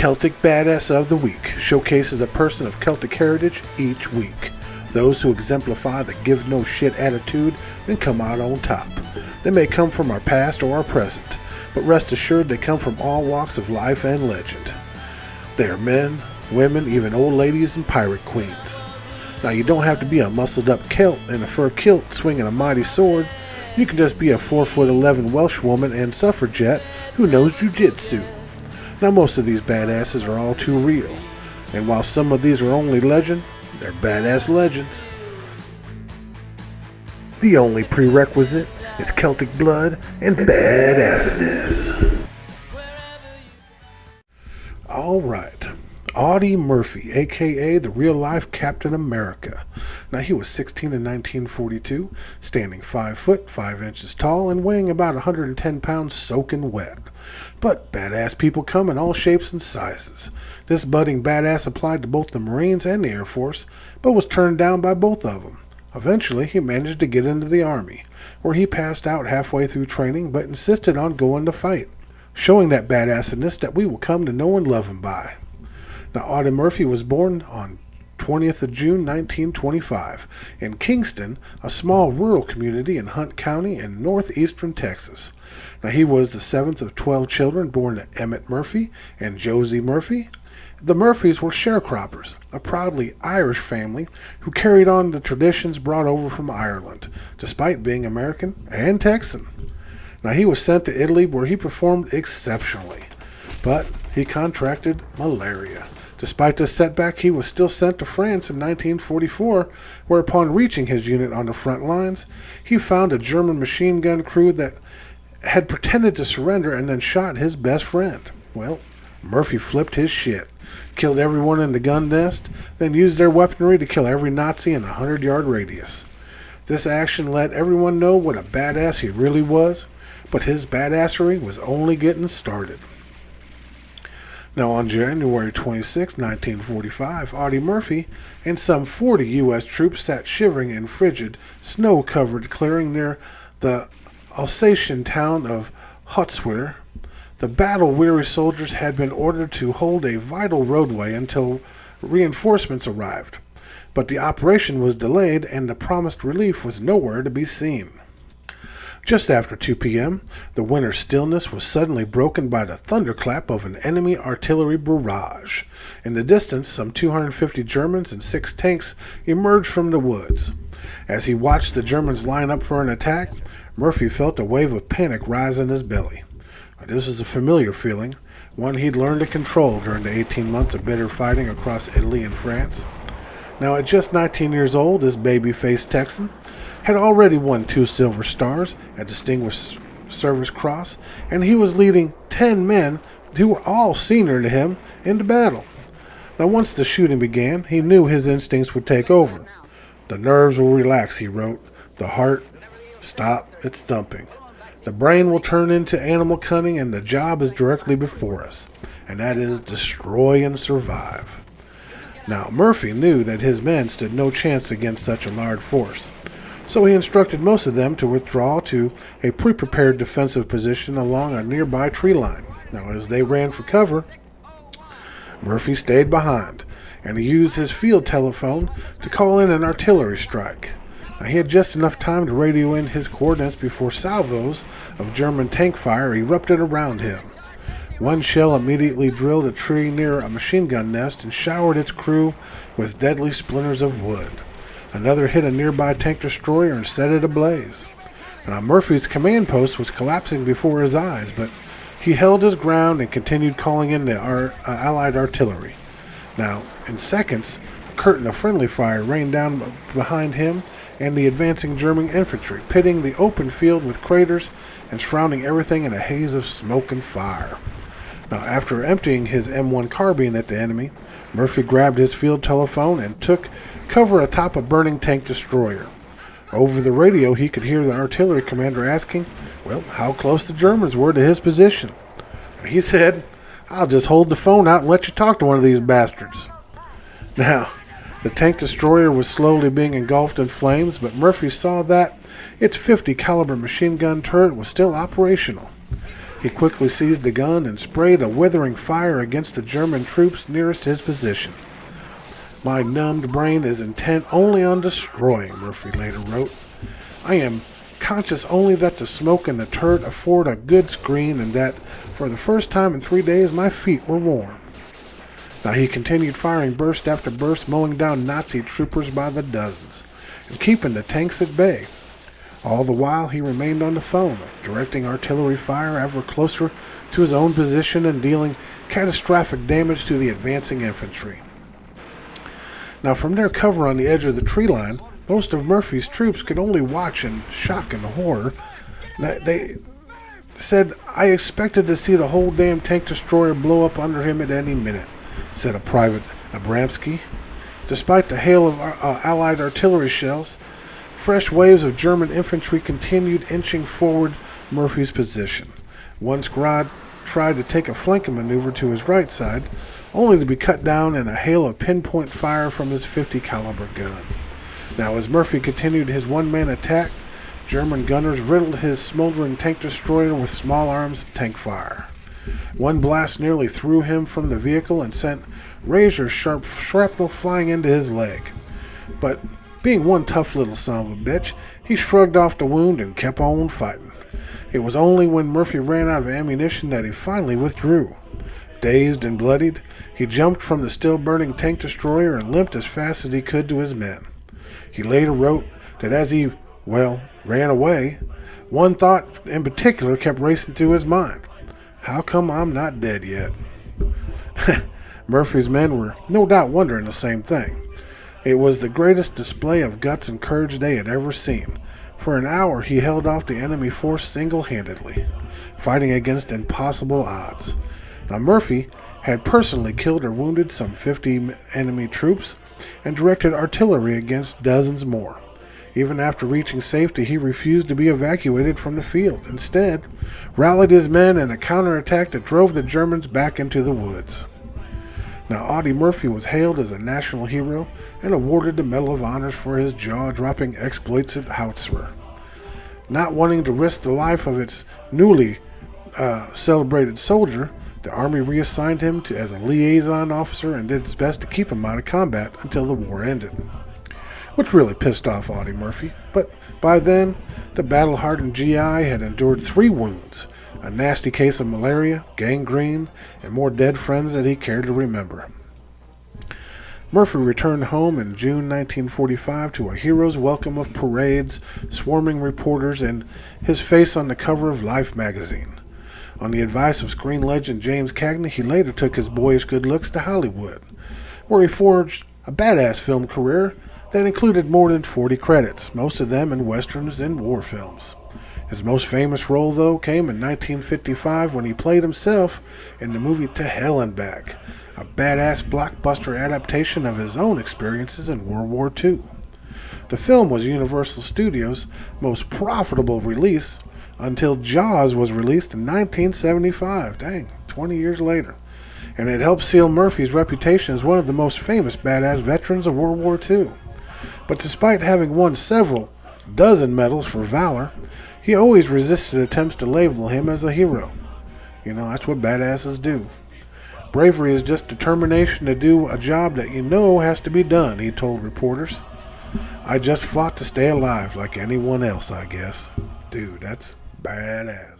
Celtic Badass of the Week showcases a person of Celtic heritage each week. Those who exemplify the give no shit attitude and come out on top. They may come from our past or our present, but rest assured they come from all walks of life and legend. They are men, women, even old ladies and pirate queens. Now you don't have to be a muscled up Celt in a fur kilt swinging a mighty sword. You can just be a 4'11" Welsh woman and suffragette who knows jujitsu. Now most of these badasses are all too real, and while some of these are only legend, they're badass legends. The only prerequisite is Celtic blood and badassedness. Alright, Audie Murphy, aka the real-life Captain America. Now he was 16 in 1942, standing 5 foot 5 inches tall and weighing about 110 pounds soaking wet. But badass people come in all shapes and sizes. This budding badass applied to both the Marines and the Air Force, but was turned down by both of them. Eventually, he managed to get into the Army, where he passed out halfway through training but insisted on going to fight, showing that badassedness that we will come to know and love him by. Now, Audie Murphy was born on 20th of June 1925 in Kingston, a small rural community in Hunt County in northeastern Texas. Now, he was the 7th of 12 children born to Emmett Berry and Josie Murphy. The Murphys were sharecroppers, a proudly Irish family who carried on the traditions brought over from Ireland, despite being American and Texan. Now, he was sent to Italy where he performed exceptionally, but he contracted malaria. Despite this setback, he was still sent to France in 1944, where upon reaching his unit on the front lines, he found a German machine gun crew that had pretended to surrender and then shot his best friend. Well, Murphy flipped his shit, killed everyone in the gun nest, then used their weaponry to kill every Nazi in a 100-yard radius. This action let everyone know what a badass he really was, but his badassery was only getting started. Now, on January 26, 1945, Audie Murphy and some 40 U.S. troops sat shivering in frigid, snow-covered clearing near the Alsatian town of Hotzwiller. The battle-weary soldiers had been ordered to hold a vital roadway until reinforcements arrived, but the operation was delayed and the promised relief was nowhere to be seen. Just after 2 p.m., the winter stillness was suddenly broken by the thunderclap of an enemy artillery barrage. In the distance, some 250 Germans and 6 tanks emerged from the woods. As he watched the Germans line up for an attack, Murphy felt a wave of panic rise in his belly. This was a familiar feeling, one he'd learned to control during the 18 months of bitter fighting across Italy and France. Now, at just 19 years old, this baby-faced Texan had already won 2 Silver Stars, a Distinguished Service Cross, and he was leading 10 men who were all senior to him into battle. Now, once the shooting began, he knew his instincts would take over. The nerves will relax, he wrote. The heart, stop its thumping. The brain will turn into animal cunning, and the job is directly before us, and that is destroy and survive. Now, Murphy knew that his men stood no chance against such a large force, so he instructed most of them to withdraw to a pre-prepared defensive position along a nearby tree line. Now, as they ran for cover, Murphy stayed behind, and he used his field telephone to call in an artillery strike. Now, he had just enough time to radio in his coordinates before salvos of German tank fire erupted around him. One shell immediately drilled a tree near a machine gun nest and showered its crew with deadly splinters of wood. Another hit a nearby tank destroyer and set it ablaze. Now, Murphy's command post was collapsing before his eyes, but he held his ground and continued calling in the Allied artillery. Now, in seconds, a curtain of friendly fire rained down behind him and the advancing German infantry, pitting the open field with craters and shrouding everything in a haze of smoke and fire. Now, after emptying his M1 carbine at the enemy, Murphy grabbed his field telephone and took cover atop a burning tank destroyer. Over the radio, he could hear the artillery commander asking, well, how close the Germans were to his position. He said, I'll just hold the phone out and let you talk to one of these bastards. Now, the tank destroyer was slowly being engulfed in flames, but Murphy saw that its .50 caliber machine gun turret was still operational. He quickly seized the gun and sprayed a withering fire against the German troops nearest his position. "My numbed brain is intent only on destroying," Murphy later wrote. "I am conscious only that the smoke and the turret afford a good screen, and that, for the first time in 3 days, my feet were warm." Now he continued firing burst after burst, mowing down Nazi troopers by the dozens, and keeping the tanks at bay. All the while he remained on the phone, directing artillery fire ever closer to his own position and dealing catastrophic damage to the advancing infantry. Now from their cover on the edge of the tree line, most of Murphy's troops could only watch in shock and horror. They said, "I expected to see the whole damn tank destroyer blow up under him at any minute," said a Private Abramsky. Despite the hail of Allied artillery shells, fresh waves of German infantry continued inching forward Murphy's position. One squad tried to take a flanking maneuver to his right side, only to be cut down in a hail of pinpoint fire from his 50 caliber gun. Now, as Murphy continued his one-man attack, German gunners riddled his smoldering tank destroyer with small arms tank fire. One blast nearly threw him from the vehicle and sent razor-sharp shrapnel flying into his leg. But being one tough little son of a bitch, he shrugged off the wound and kept on fighting. It was only when Murphy ran out of ammunition that he finally withdrew. Dazed and bloodied, he jumped from the still-burning tank destroyer and limped as fast as he could to his men. He later wrote that as he, ran away, one thought in particular kept racing through his mind: "How come I'm not dead yet?" Murphy's men were no doubt wondering the same thing. It was the greatest display of guts and courage they had ever seen. For an hour he held off the enemy force single-handedly, fighting against impossible odds. Now Murphy had personally killed or wounded some 50 enemy troops and directed artillery against dozens more. Even after reaching safety, he refused to be evacuated from the field. Instead, rallied his men in a counterattack that drove the Germans back into the woods. Now, Audie Murphy was hailed as a national hero and awarded the Medal of Honors for his jaw-dropping exploits at Hautzwer. Not wanting to risk the life of its newly celebrated soldier, the Army reassigned him as a liaison officer and did its best to keep him out of combat until the war ended, which really pissed off Audie Murphy. But by then, the battle-hardened GI had endured 3 wounds, a nasty case of malaria, gangrene, and more dead friends than he cared to remember. Murphy returned home in June 1945 to a hero's welcome of parades, swarming reporters, and his face on the cover of Life magazine. On the advice of screen legend James Cagney, he later took his boyish good looks to Hollywood, where he forged a badass film career that included more than 40 credits, most of them in westerns and war films. His most famous role, though, came in 1955 when he played himself in the movie To Hell and Back, a badass blockbuster adaptation of his own experiences in World War II. The film was Universal Studios' most profitable release until Jaws was released in 1975, 20 years later, and it helped seal Murphy's reputation as one of the most famous badass veterans of World War II. But despite having won several dozen medals for valor, he always resisted attempts to label him as a hero. That's what badasses do. Bravery is just determination to do a job that has to be done, he told reporters. "I just fought to stay alive like anyone else, I guess." Dude, that's badass.